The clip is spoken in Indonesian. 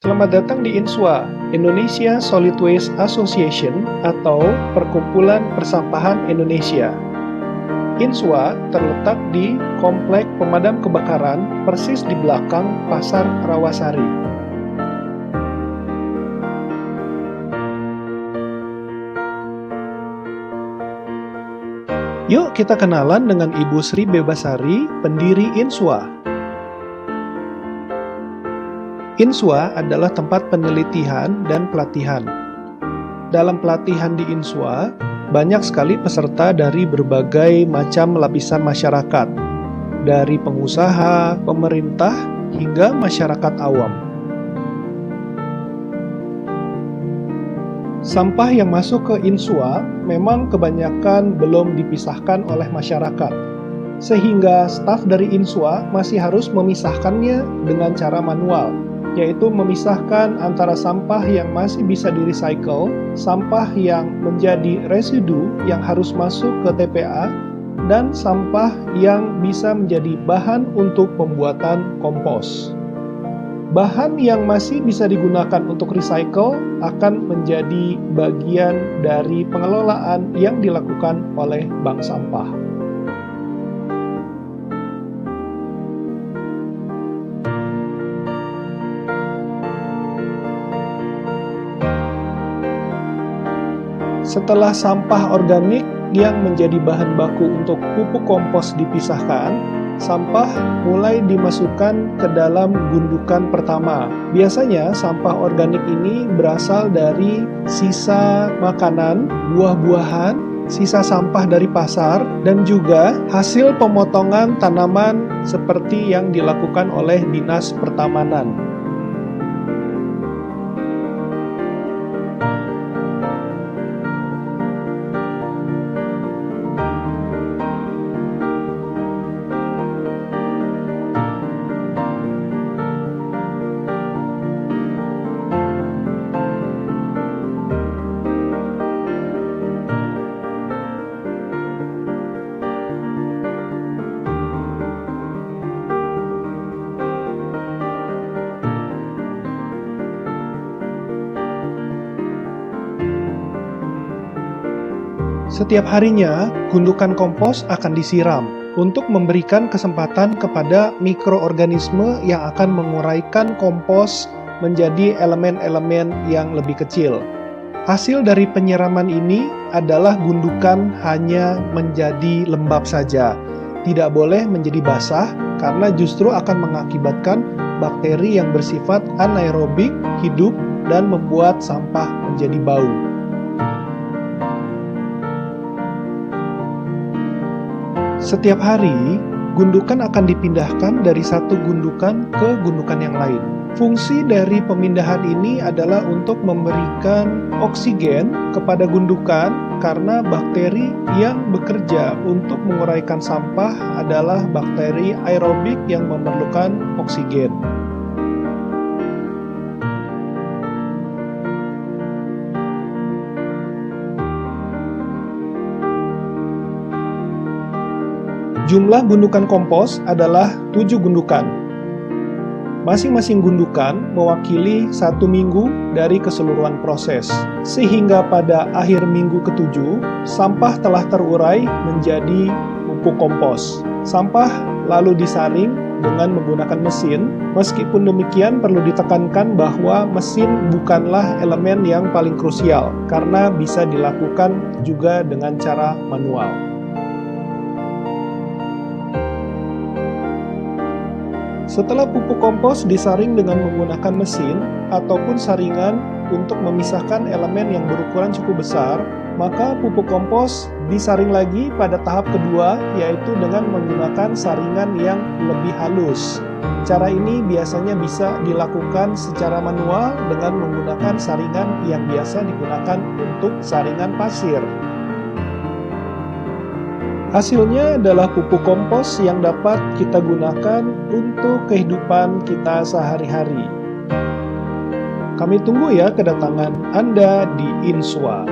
Selamat datang di INSWA, Indonesia Solid Waste Association atau Perkumpulan Persampahan Indonesia. INSWA terletak di Komplek Pemadam Kebakaran persis di belakang Pasar Rawasari. Yuk kita kenalan dengan Ibu Sri Bebasari, pendiri INSWA. INSWA adalah tempat penelitian dan pelatihan. Dalam pelatihan di INSWA, banyak sekali peserta dari berbagai macam lapisan masyarakat, dari pengusaha, pemerintah, hingga masyarakat awam. Sampah yang masuk ke INSWA memang kebanyakan belum dipisahkan oleh masyarakat, sehingga staf dari INSWA masih harus memisahkannya dengan cara manual, yaitu memisahkan antara sampah yang masih bisa di-recycle, sampah yang menjadi residu yang harus masuk ke TPA, dan sampah yang bisa menjadi bahan untuk pembuatan kompos. Bahan yang masih bisa digunakan untuk recycle akan menjadi bagian dari pengelolaan yang dilakukan oleh bank sampah. Setelah sampah organik yang menjadi bahan baku untuk pupuk kompos dipisahkan, sampah mulai dimasukkan ke dalam gundukan pertama. Biasanya sampah organik ini berasal dari sisa makanan, buah-buahan, sisa sampah dari pasar, dan juga hasil pemotongan tanaman seperti yang dilakukan oleh Dinas Pertamanan. Setiap harinya, gundukan kompos akan disiram untuk memberikan kesempatan kepada mikroorganisme yang akan menguraikan kompos menjadi elemen-elemen yang lebih kecil. Hasil dari penyiraman ini adalah gundukan hanya menjadi lembab saja, tidak boleh menjadi basah karena justru akan mengakibatkan bakteri yang bersifat anaerobik hidup dan membuat sampah menjadi bau. Setiap hari, gundukan akan dipindahkan dari satu gundukan ke gundukan yang lain. Fungsi dari pemindahan ini adalah untuk memberikan oksigen kepada gundukan karena bakteri yang bekerja untuk menguraikan sampah adalah bakteri aerobik yang memerlukan oksigen. Jumlah gundukan kompos adalah 7 gundukan. Masing-masing gundukan mewakili 1 minggu dari keseluruhan proses, sehingga pada akhir minggu ke-7, sampah telah terurai menjadi pupuk kompos. Sampah lalu disaring dengan menggunakan mesin. Meskipun demikian, perlu ditekankan bahwa mesin bukanlah elemen yang paling krusial, karena bisa dilakukan juga dengan cara manual. Setelah pupuk kompos disaring dengan menggunakan mesin ataupun saringan untuk memisahkan elemen yang berukuran cukup besar, maka pupuk kompos disaring lagi pada tahap kedua, yaitu dengan menggunakan saringan yang lebih halus. Cara ini biasanya bisa dilakukan secara manual dengan menggunakan saringan yang biasa digunakan untuk saringan pasir. Hasilnya adalah pupuk kompos yang dapat kita gunakan untuk kehidupan kita sehari-hari. Kami tunggu ya kedatangan Anda di INSWA.